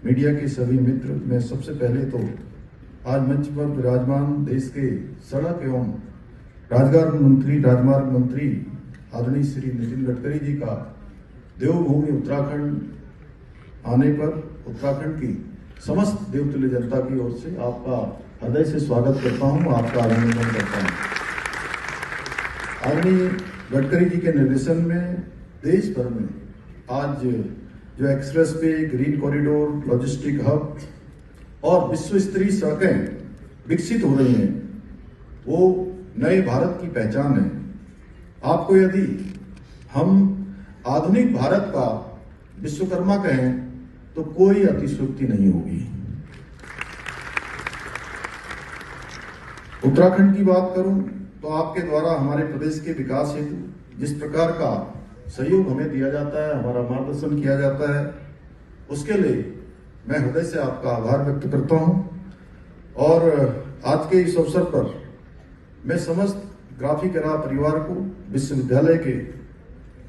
Media के सभी मित्र, मैं सबसे पहले तो आज मंच पर विराजमान देश के सड़क एवं राजमार्ग मंत्री आदरणीय श्री नितिन गडकरी जी का देवभूमि उत्तराखंड आने पर उत्तराखंड की समस्त देवतुल्य जनता की ओर से आपका हृदय से स्वागत करता हूं, आपका अभिनंदन करता हूं। आदरणीय गडकरी जी के निर्देशन में देश भर में आज जो express way, green corridor, logistic hub और विश्व स्तरीय सड़कें विकसित हो रही हैं, वो नए भारत की पहचान है। आपको यदि हम आधुनिक भारत का विश्वकर्मा कहें तो कोई अतिशयोक्ति नहीं होगी। उत्तराखंड की बात करूं तो आपके द्वारा हमारे प्रदेश के विकास हेतु जिस प्रकार का सहयोग हमें दिया जाता है, हमारा मार्गदर्शन किया जाता है, उसके लिए मैं हृदय से आपका आभार व्यक्त करता हूं। और आज के इस अवसर पर मैं समस्त ग्राफिकरा परिवार को विश्वविद्यालय के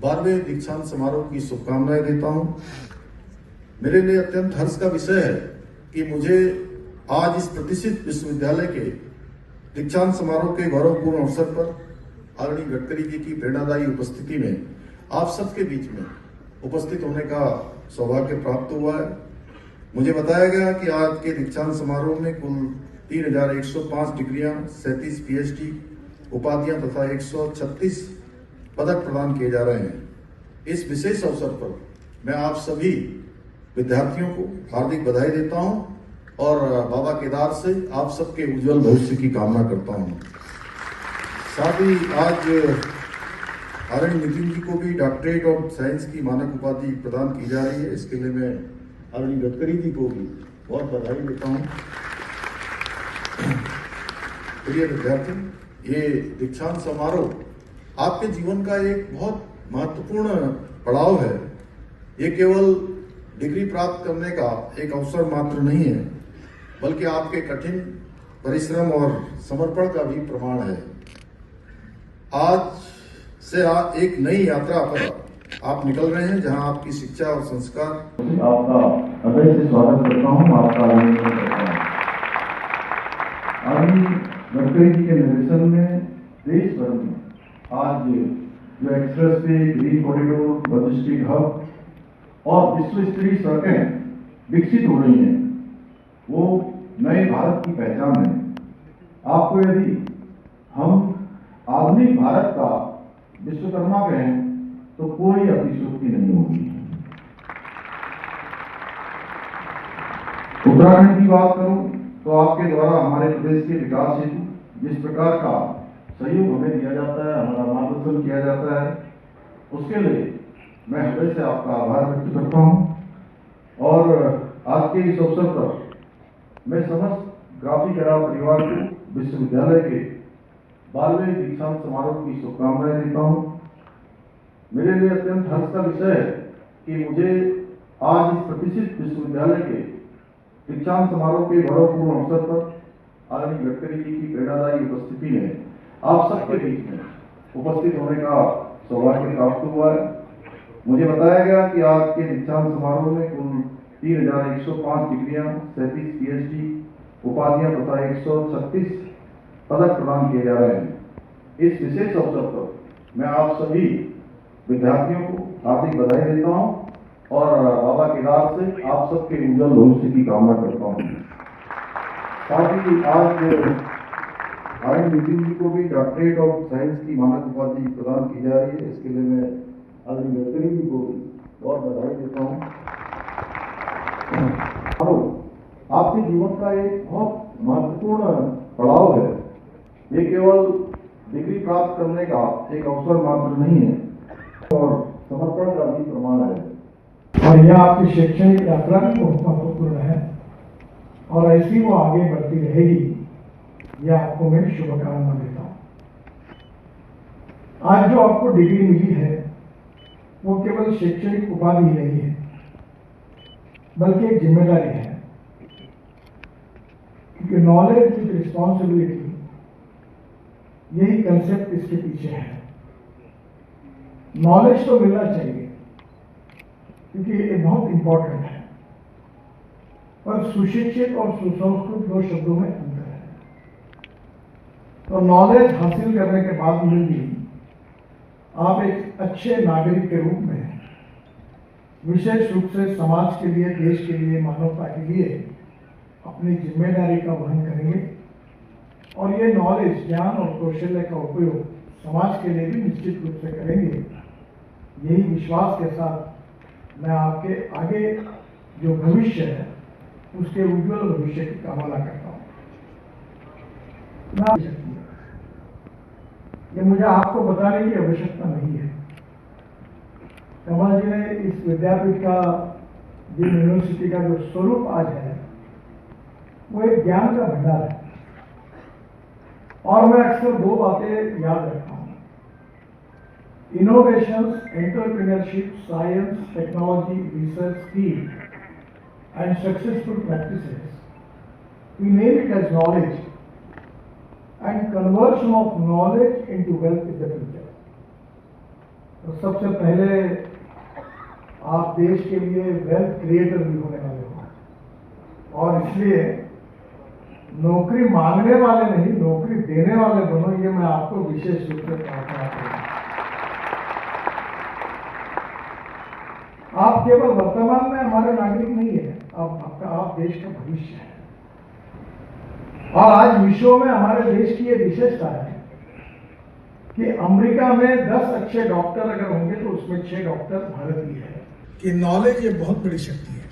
12वें दीक्षांत समारोह की शुभकामनाएं देता हूं। मेरे लिए अत्यंत हर्ष का विषय है कि मुझे आज इस प्रतिष्ठित विश्वविद्यालय के दीक्षांत समारोह के गौरवपूर्ण अवसर पर आदरणीय गडकरी जी की प्रेरणादायी उपस्थिति में आप सबके बीच में उपस्थित होने का सौभाग्य प्राप्त हुआ है। मुझे बताया गया कि आज के दीक्षांत समारोह में कुल 3105 डिग्रियां, 37 पीएचडी उपाधियां तथा 136 पदक प्रदान किए जा रहे हैं। इस विशेष अवसर पर मैं आप सभी विद्यार्थियों को हार्दिक बधाई देता हूं और बाबा केदार से आप सबके उज्जवल भविष्य की कामना करता हूं। साथ ही आज आदरणीय नितिन जी को भी डॉक्टरेट ऑफ साइंस की मानक उपाधि प्रदान की जा रही है। इसके लिए मैं आदरणीय गडकरी जी को भी बहुत बधाई देता हूं। प्रिय विद्यार्थी, ये दीक्षांत समारोह आपके जीवन का एक बहुत महत्वपूर्ण पड़ाव है। ये केवल डिग्री प्राप्त करने का एक अवसर मात्र नहीं है, बल्कि आपके कठिन परिश्रम और समर्पण का भी प्रमाण है। आज से एक नई यात्रा पर आप निकल रहे हैं, जहां आपकी शिक्षा और संस्कार। आपका हृदय से स्वागत करता हूं, आपका अभिनंदन करता हूं। आदरणीय गडकरी जी के निर्देशन में देश भर में आज जो express way, green corridor, logistic hub और विश्व स्तरीय सड़कें विकसित हो रही हैं, वो नए भारत की पहचान है। आपको यदि हम आधुनिक भारत का विश्वकर्मा कहें तो कोई अतिशयोक्ति नहीं होगी। उत्तराखंड की बात करूं तो आपके द्वारा हमारे प्रदेश के विकास हेतु जिस प्रकार का सहयोग हमें दिया जाता है, हमारा मार्गदर्शन किया जाता है, उसके लिए मैं हृदय से आपका आभार व्यक्त करता हूं। और आज के इस अवसर पर मैं समस्त ग्राफिकरा परिवार को विश्वविद्यालय के 12वें दीक्षांत समारोह की शुभकामनाएं देता हूं। मेरे लिए अत्यंत हर्ष का विषय है कि मुझे आज इस प्रतिष्ठित विश्वविद्यालय के दीक्षांत समारोह के गौरवपूर्ण अवसर पर आदरणीय गडकरी जी की प्रेरणादायी उपस्थिति में आप सबके बीच में उपस्थित होने का सौभाग्य प्राप्त हुआ है। मुझे बताया गया कि आज के दीक्षांत समारोह में कुल 3105 डिग्रियां, 37 पीएचडी उपाधियां तथा 136 पदक प्रदान किए जा रहे हैं। इस विशेष अवसर पर मैं आप सभी विद्यार्थियों को हार्दिक बधाई देता हूं और बाबा केदार से आप सबके उज्जवल भविष्य की कामना करता हूं। साथ ही आज आदरणीय नितिन जी को भी डॉक्टरेट ऑफ साइंस की मानक उपाधि प्रदान की जा रही है। इसके लिए मैं आदरणीय गडकरी जी को बहुत बधाई देता हूं। आपके जीवन का एक बहुत महत्वपूर्ण पड़ाव है। ये केवल डिग्री प्राप्त करने का एक अवसर मात्र नहीं है और समर्पण का भी प्रमाण है। और यह आपकी शैक्षणिक यात्रा भी बहुत महत्वपूर्ण है और ऐसी वो आगे बढ़ती रहेगी, यह आपको मैं शुभकामना देता हूं। आज जो आपको डिग्री मिली है वो केवल शैक्षणिक उपाधि नहीं है, बल्कि एक जिम्मेदारी है। क्योंकि नॉलेज विद रिस्पॉन्सिबिलिटी, यही कंसेप्ट इसके पीछे है। नॉलेज तो मिलना चाहिए क्योंकि ये बहुत इंपॉर्टेंट है, पर सुशिक्षित और सुसंस्कृत दो शब्दों में अंतर है। तो नॉलेज हासिल करने के बाद में भी आप एक अच्छे नागरिक के रूप में विशेष रूप से समाज के लिए, देश के लिए, मानवता के लिए अपनी जिम्मेदारी का वहन करेंगे और ये नॉलेज, ज्ञान और कौशल्य का उपयोग समाज के लिए भी निश्चित रूप से करेंगे। यही विश्वास के साथ मैं आपके आगे जो भविष्य है उसके उज्जवल भविष्य की कामना करता हूँ। ये मुझे आपको बताने की आवश्यकता नहीं है। कमल जी ने इस विद्यापीठ का, डीम्ड यूनिवर्सिटी का जो स्वरूप आज है वो एक ज्ञान का भंडार है और मैं अक्सर दो बातें याद रखता हूँ: innovations, entrepreneurship, science, technology, research, skill and successful practices. We name it as knowledge and conversion of knowledge into wealth in the future. तो सबसे पहले आप देश के लिए वेल्थ क्रिएटर भी होने वाले हो और इसलिए नौकरी मांगने वाले नहीं, नौकरी देने वाले बनो, ये मैं आपको विशेष रूप से प्रार्थना करूंगा। आप केवल वर्तमान में हमारे नागरिक नहीं है, आप देश का भविष्य है। और आज विश्व में हमारे देश की ये विशेषता है कि अमेरिका में 10 अच्छे डॉक्टर अगर होंगे तो उसमें 6 डॉक्टर भारतीय है। कि नॉलेज ये बहुत बड़ी शक्ति है,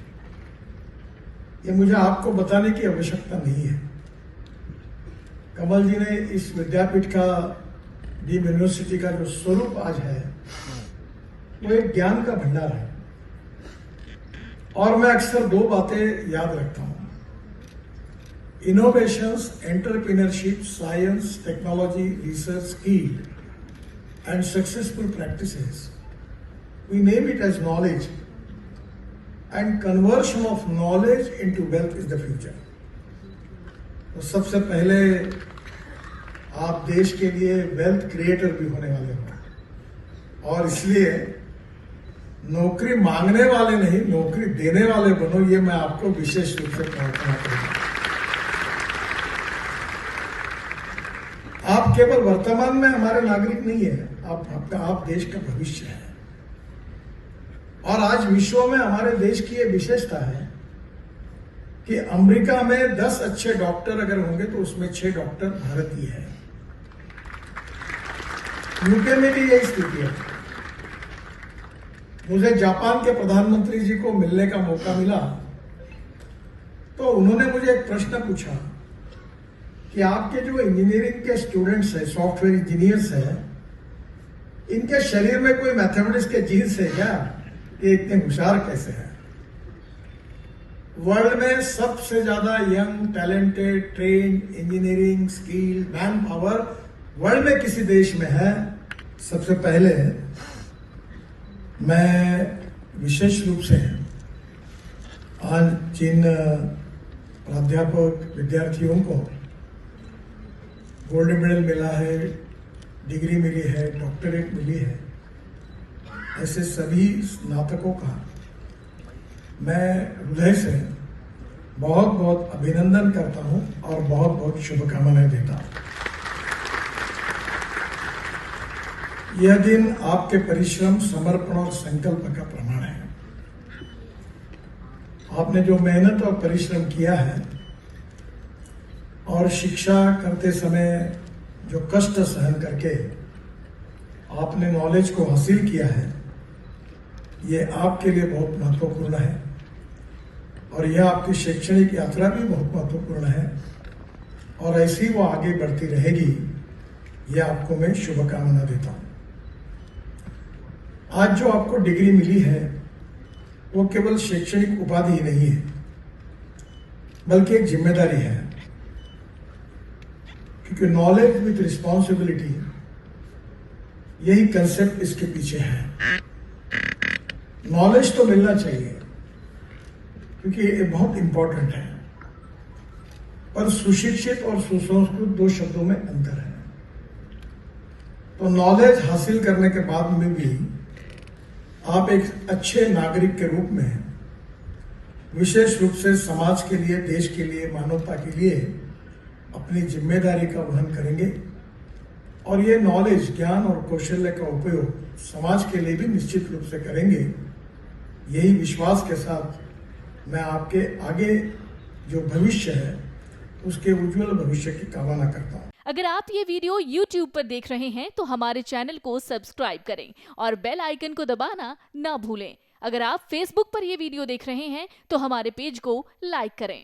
ये मुझे आपको बताने की आवश्यकता नहीं है। कमल जी ने इस विद्यापीठ का, डीम्ड यूनिवर्सिटी का जो स्वरूप आज है वो एक ज्ञान का भंडार है और मैं अक्सर दो बातें याद रखता हूं: innovations, entrepreneurship, science, technology, research, skill and successful practices. We name it as knowledge and conversion of knowledge into wealth is the future. तो सबसे पहले आप देश के लिए वेल्थ क्रिएटर भी होने वाले हो और इसलिए नौकरी मांगने वाले नहीं, नौकरी देने वाले बनो, ये मैं आपको विशेष रूप से प्रार्थना करूंगा। आप केवल वर्तमान में हमारे नागरिक नहीं है, आप देश का भविष्य है। और आज विश्व में हमारे देश की ये विशेषता है कि अमेरिका में 10 अच्छे डॉक्टर अगर होंगे तो उसमें 6 डॉक्टर भारतीय हैं। यूके में भी यही स्थिति है। मुझे जापान के प्रधानमंत्री जी को मिलने का मौका मिला तो उन्होंने मुझे एक प्रश्न पूछा कि आपके जो इंजीनियरिंग के स्टूडेंट्स हैं, सॉफ्टवेयर इंजीनियर्स हैं, इनके शरीर में कोई मैथमेटिक्स के जीन्स है क्या? ये इतने होशियार कैसे हैं? वर्ल्ड में सबसे ज्यादा young, talented, trained, engineering, skill, man power world में किसी देश में है? सबसे पहले मैं विशेष रूप से आज जिन प्राध्यापक विद्यार्थियों को गोल्डन मेडल मिला है, डिग्री मिली है, डॉक्टरेट मिली है, ऐसे सभी स्नातकों का मैं हृदय से बहुत बहुत अभिनंदन करता हूं और बहुत बहुत शुभकामनाएं देता हूं। यह दिन आपके परिश्रम, समर्पण और संकल्प का प्रमाण है। आपने जो मेहनत और परिश्रम किया है और शिक्षा करते समय जो कष्ट सहन करके आपने नॉलेज को हासिल किया है, ये आपके लिए बहुत महत्वपूर्ण है और यह आपकी शैक्षणिक यात्रा भी बहुत महत्वपूर्ण है और ऐसी वो आगे बढ़ती रहेगी, यह आपको मैं शुभकामना देता हूं। आज जो आपको डिग्री मिली है वो केवल शैक्षणिक उपाधि ही नहीं है, बल्कि एक जिम्मेदारी है, क्योंकि नॉलेज विथ रिस्पॉन्सिबिलिटी, यही कंसेप्ट इसके पीछे है। नॉलेज तो मिलना चाहिए क्योंकि ये बहुत इंपॉर्टेंट है, पर सुशिक्षित और सुसंस्कृत दो शब्दों में अंतर है। तो नॉलेज हासिल करने के बाद में भी आप एक अच्छे नागरिक के रूप में विशेष रूप से समाज के लिए, देश के लिए, मानवता के लिए अपनी जिम्मेदारी का वहन करेंगे और ये नॉलेज, ज्ञान और कौशल्य का उपयोग समाज के लिए भी निश्चित रूप से करेंगे। यही विश्वास के साथ मैं आपके आगे जो भविष्य है उसके उज्जवल भविष्य की कामना करता हूँ। अगर आप ये वीडियो YouTube पर देख रहे हैं तो हमारे चैनल को सब्सक्राइब करें और बेल आइकन को दबाना ना भूलें। अगर आप Facebook पर ये वीडियो देख रहे हैं तो हमारे पेज को लाइक करें।